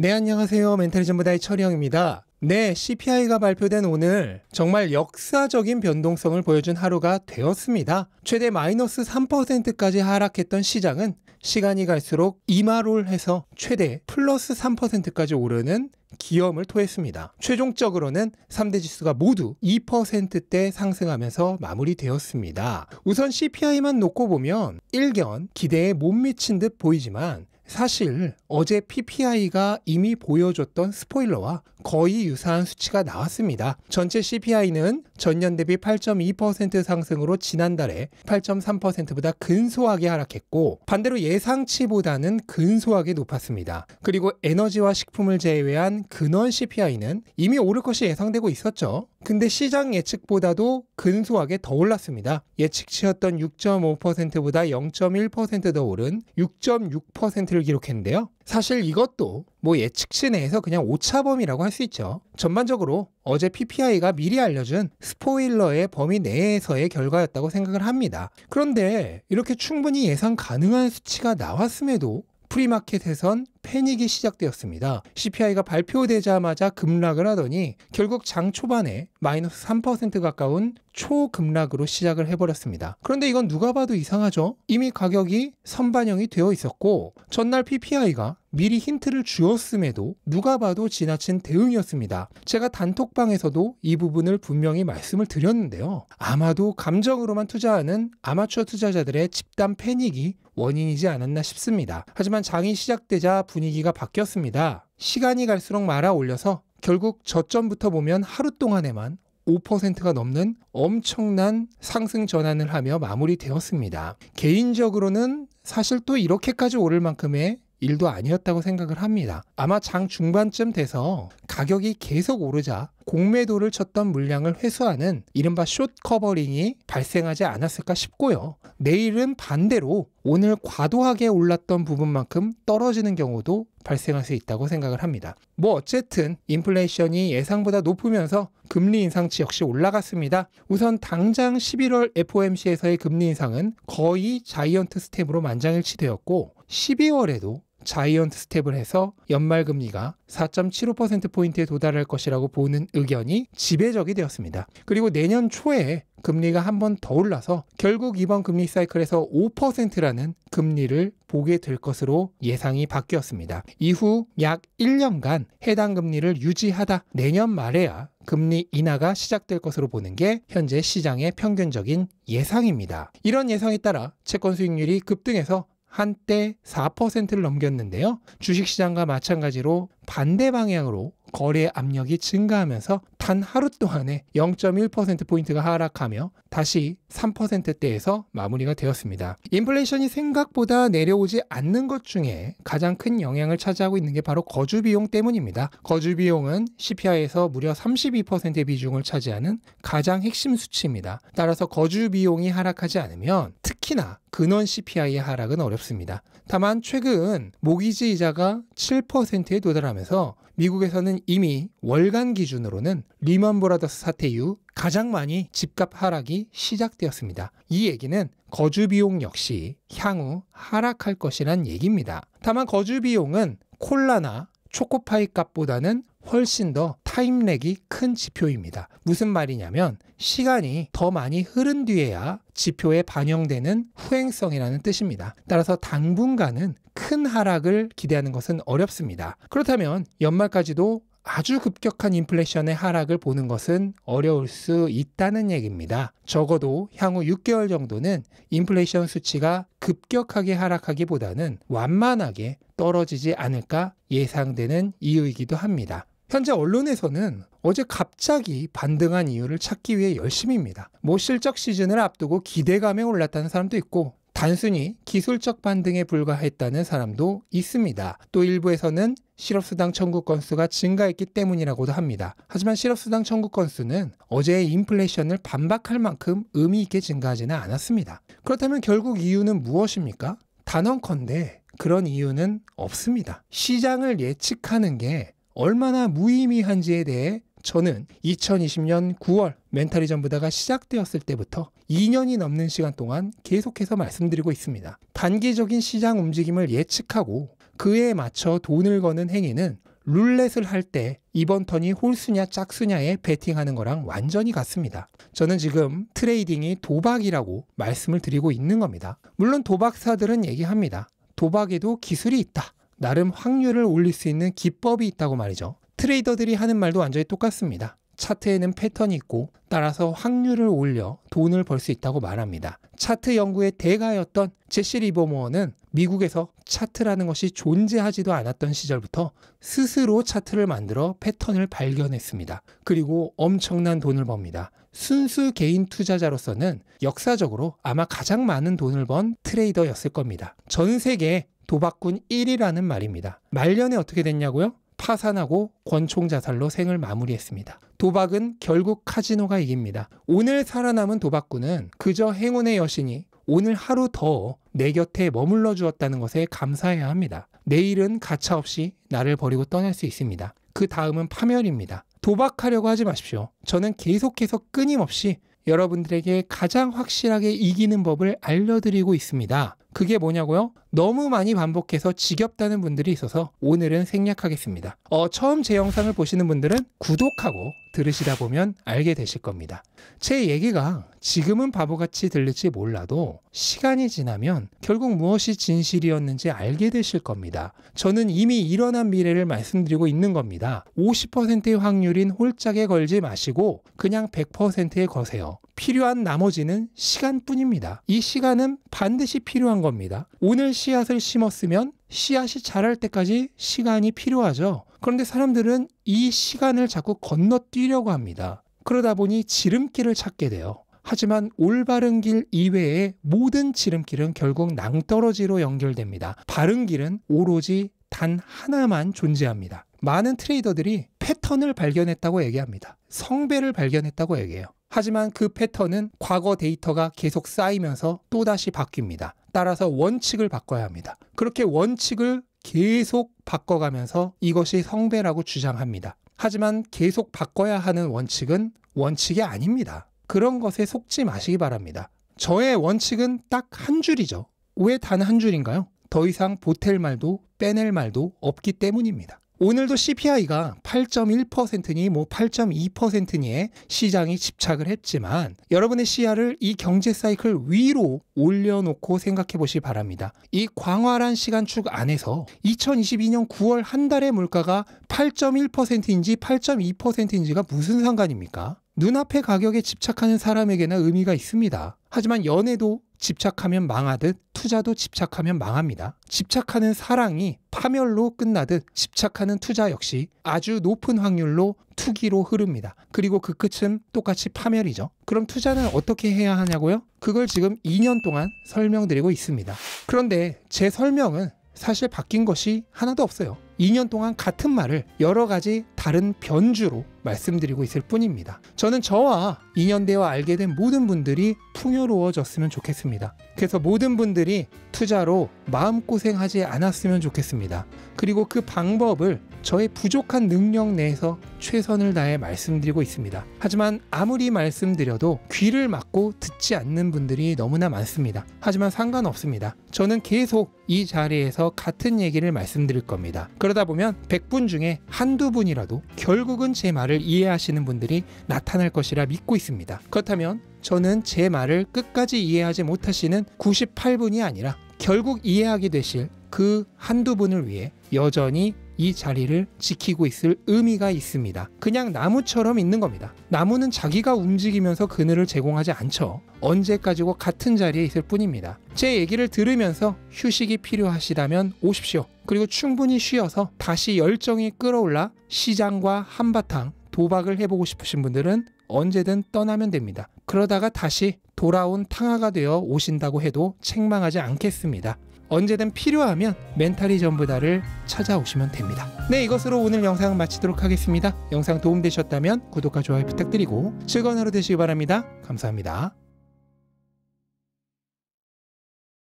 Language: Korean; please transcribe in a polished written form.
네, 안녕하세요. 멘탈리즘보다의 철영입니다. 네, CPI가 발표된 오늘 정말 역사적인 변동성을 보여준 하루가 되었습니다. 최대 마이너스 3%까지 하락했던 시장은 시간이 갈수록 이마롤해서 최대 플러스 3%까지 오르는 기염을 토했습니다. 최종적으로는 3대 지수가 모두 2%대 상승하면서 마무리되었습니다. 우선 CPI만 놓고 보면 일견 기대에 못 미친 듯 보이지만 사실 어제 PPI가 이미 보여줬던 스포일러와 거의 유사한 수치가 나왔습니다. 전체 CPI는 전년 대비 8.2% 상승으로 지난달에 8.3%보다 근소하게 하락했고 반대로 예상치보다는 근소하게 높았습니다. 그리고 에너지와 식품을 제외한 근원 CPI는 이미 오를 것이 예상되고 있었죠. 근데 시장 예측보다도 근소하게 더 올랐습니다. 예측치였던 6.5%보다 0.1% 더 오른 6.6%를 기록했는데요. 사실 이것도 예측치 내에서 그냥 오차범위라고 할 수 있죠. 전반적으로 어제 PPI가 미리 알려준 스포일러의 범위 내에서의 결과였다고 생각을 합니다. 그런데 이렇게 충분히 예상 가능한 수치가 나왔음에도 프리마켓에선 패닉이 시작되었습니다. CPI가 발표되자마자 급락을 하더니 결국 장 초반에 마이너스 3% 가까운 초급락으로 시작을 해버렸습니다. 그런데 이건 누가 봐도 이상하죠? 이미 가격이 선반영이 되어 있었고 전날 PPI가 미리 힌트를 주었음에도 누가 봐도 지나친 대응이었습니다. 제가 단톡방에서도 이 부분을 분명히 말씀을 드렸는데요. 아마도 감정으로만 투자하는 아마추어 투자자들의 집단 패닉이 원인이지 않았나 싶습니다. 하지만 장이 시작되자 분위기가 바뀌었습니다. 시간이 갈수록 말아 올려서 결국 저점부터 보면 하루 동안에만 5%가 넘는 엄청난 상승 전환을 하며 마무리되었습니다. 개인적으로는 사실 또 이렇게까지 오를 만큼의 일도 아니었다고 생각을 합니다. 아마 장 중반쯤 돼서 가격이 계속 오르자 공매도를 쳤던 물량을 회수하는 이른바 숏 커버링이 발생하지 않았을까 싶고요. 내일은 반대로 오늘 과도하게 올랐던 부분만큼 떨어지는 경우도 발생할 수 있다고 생각을 합니다. 어쨌든 인플레이션이 예상보다 높으면서 금리 인상치 역시 올라갔습니다. 우선 당장 11월 FOMC에서의 금리 인상은 거의 자이언트 스텝으로 만장일치 되었고 12월에도 자이언트 스텝을 해서 연말금리가 4.75%포인트에 도달할 것이라고 보는 의견이 지배적이 되었습니다. 그리고 내년 초에 금리가 한 번 더 올라서 결국 이번 금리 사이클에서 5%라는 금리를 보게 될 것으로 예상이 바뀌었습니다. 이후 약 1년간 해당 금리를 유지하다 내년 말에야 금리 인하가 시작될 것으로 보는 게 현재 시장의 평균적인 예상입니다. 이런 예상에 따라 채권 수익률이 급등해서 한때 4%를 넘겼는데요. 주식시장과 마찬가지로 반대 방향으로 거래 압력이 증가하면서 단 하루 동안에 0.1%포인트가 하락하며 다시 3%대에서 마무리가 되었습니다. 인플레이션이 생각보다 내려오지 않는 것 중에 가장 큰 영향을 차지하고 있는 게 바로 거주비용 때문입니다. 거주비용은 CPI에서 무려 32%의 비중을 차지하는 가장 핵심 수치입니다. 따라서 거주비용이 하락하지 않으면 특히나 근원 CPI의 하락은 어렵습니다. 다만 최근 모기지 이자가 7%에 도달하면서 미국에서는 이미 월간 기준으로는 리먼 브라더스 사태 이후 가장 많이 집값 하락이 시작되었습니다. 이 얘기는 거주비용 역시 향후 하락할 것이란 얘기입니다. 다만 거주비용은 콜라나 초코파이 값보다는 훨씬 더 타임렉이 큰 지표입니다. 무슨 말이냐면 시간이 더 많이 흐른 뒤에야 지표에 반영되는 후행성이라는 뜻입니다. 따라서 당분간은 큰 하락을 기대하는 것은 어렵습니다. 그렇다면 연말까지도 아주 급격한 인플레이션의 하락을 보는 것은 어려울 수 있다는 얘기입니다. 적어도 향후 6개월 정도는 인플레이션 수치가 급격하게 하락하기보다는 완만하게 떨어지지 않을까 예상되는 이유이기도 합니다. 현재 언론에서는 어제 갑자기 반등한 이유를 찾기 위해 열심입니다. 실적 시즌을 앞두고 기대감에 올랐다는 사람도 있고 단순히 기술적 반등에 불과했다는 사람도 있습니다. 또 일부에서는 실업수당 청구 건수가 증가했기 때문이라고도 합니다. 하지만 실업수당 청구 건수는 어제의 인플레이션을 반박할 만큼 의미 있게 증가하지는 않았습니다. 그렇다면 결국 이유는 무엇입니까? 단언컨대 그런 이유는 없습니다. 시장을 예측하는 게 얼마나 무의미한지에 대해 저는 2020년 9월 멘탈리즘보다가 시작되었을 때부터 2년이 넘는 시간 동안 계속해서 말씀드리고 있습니다. 단기적인 시장 움직임을 예측하고 그에 맞춰 돈을 거는 행위는 룰렛을 할 때 이번 턴이 홀수냐 짝수냐에 베팅하는 거랑 완전히 같습니다. 저는 지금 트레이딩이 도박이라고 말씀을 드리고 있는 겁니다. 물론 도박사들은 얘기합니다. 도박에도 기술이 있다. 나름 확률을 올릴 수 있는 기법이 있다고 말이죠. 트레이더들이 하는 말도 완전히 똑같습니다. 차트에는 패턴이 있고 따라서 확률을 올려 돈을 벌 수 있다고 말합니다. 차트 연구의 대가였던 제시 리버모어는 미국에서 차트라는 것이 존재하지도 않았던 시절부터 스스로 차트를 만들어 패턴을 발견했습니다. 그리고 엄청난 돈을 법니다. 순수 개인 투자자로서는 역사적으로 아마 가장 많은 돈을 번 트레이더였을 겁니다. 전 세계 도박꾼 1위라는 말입니다. 말년에 어떻게 됐냐고요? 파산하고 권총자살로 생을 마무리했습니다. 도박은 결국 카지노가 이깁니다. 오늘 살아남은 도박꾼은 그저 행운의 여신이 오늘 하루 더 내 곁에 머물러 주었다는 것에 감사해야 합니다. 내일은 가차없이 나를 버리고 떠날 수 있습니다. 그 다음은 파멸입니다. 도박하려고 하지 마십시오. 저는 계속해서 끊임없이 여러분들에게 가장 확실하게 이기는 법을 알려드리고 있습니다. 그게 뭐냐고요? 너무 많이 반복해서 지겹다는 분들이 있어서 오늘은 생략하겠습니다. 처음 제 영상을 보시는 분들은 구독하고 들으시다 보면 알게 되실 겁니다. 제 얘기가 지금은 바보같이 들릴지 몰라도 시간이 지나면 결국 무엇이 진실이었는지 알게 되실 겁니다. 저는 이미 일어난 미래를 말씀드리고 있는 겁니다. 50%의 확률인 홀짝에 걸지 마시고 그냥 100%에 거세요. 필요한 나머지는 시간뿐입니다. 이 시간은 반드시 필요한 겁니다. 오늘 씨앗을 심었으면 씨앗이 자랄 때까지 시간이 필요하죠. 그런데 사람들은 이 시간을 자꾸 건너뛰려고 합니다. 그러다 보니 지름길을 찾게 돼요. 하지만 올바른 길 이외의 모든 지름길은 결국 낭떠러지로 연결됩니다. 바른 길은 오로지 단 하나만 존재합니다. 많은 트레이더들이 패턴을 발견했다고 얘기합니다. 성배를 발견했다고 얘기해요. 하지만 그 패턴은 과거 데이터가 계속 쌓이면서 또다시 바뀝니다. 따라서 원칙을 바꿔야 합니다. 그렇게 원칙을 계속 바꿔가면서 이것이 성배라고 주장합니다. 하지만 계속 바꿔야 하는 원칙은 원칙이 아닙니다. 그런 것에 속지 마시기 바랍니다. 저의 원칙은 딱 한 줄이죠. 왜 단 한 줄인가요? 더 이상 보탤 말도 빼낼 말도 없기 때문입니다. 오늘도 CPI가 8.1%니 8.2%니에 시장이 집착을 했지만 여러분의 시야를 이 경제 사이클 위로 올려놓고 생각해 보시기 바랍니다. 이 광활한 시간축 안에서 2022년 9월 한 달의 물가가 8.1%인지 8.2%인지가 무슨 상관입니까? 눈앞의 가격에 집착하는 사람에게나 의미가 있습니다. 하지만 연애도 집착하면 망하듯 투자도 집착하면 망합니다. 집착하는 사랑이 파멸로 끝나듯 집착하는 투자 역시 아주 높은 확률로 투기로 흐릅니다. 그리고 그 끝은 똑같이 파멸이죠. 그럼 투자는 어떻게 해야 하냐고요? 그걸 지금 2년 동안 설명드리고 있습니다. 그런데 제 설명은 사실 바뀐 것이 하나도 없어요. 2년 동안 같은 말을 여러 가지 다른 변주로 말씀드리고 있을 뿐입니다. 저는 저와 2년 되어 알게 된 모든 분들이 풍요로워졌으면 좋겠습니다. 그래서 모든 분들이 투자로 마음고생하지 않았으면 좋겠습니다. 그리고 그 방법을 저의 부족한 능력 내에서 최선을 다해 말씀드리고 있습니다. 하지만 아무리 말씀드려도 귀를 막고 듣지 않는 분들이 너무나 많습니다. 하지만 상관없습니다. 저는 계속 이 자리에서 같은 얘기를 말씀드릴 겁니다. 그러다 보면 100분 중에 한두 분이라도 결국은 제 말을 이해하시는 분들이 나타날 것이라 믿고 있습니다. 그렇다면 저는 제 말을 끝까지 이해하지 못하시는 98분이 아니라 결국 이해하게 되실 그 한두 분을 위해 여전히 이 자리를 지키고 있을 의미가 있습니다. 그냥 나무처럼 있는 겁니다. 나무는 자기가 움직이면서 그늘을 제공하지 않죠. 언제까지고 같은 자리에 있을 뿐입니다. 제 얘기를 들으면서 휴식이 필요하시다면 오십시오. 그리고 충분히 쉬어서 다시 열정이 끌어올라 시장과 한바탕 도박을 해보고 싶으신 분들은 언제든 떠나면 됩니다. 그러다가 다시 돌아온 탕화가 되어 오신다고 해도 책망하지 않겠습니다. 언제든 필요하면 멘탈이 전부다를 찾아오시면 됩니다. 네, 이것으로 오늘 영상 마치도록 하겠습니다. 영상 도움되셨다면 구독과 좋아요 부탁드리고 즐거운 하루 되시기 바랍니다. 감사합니다.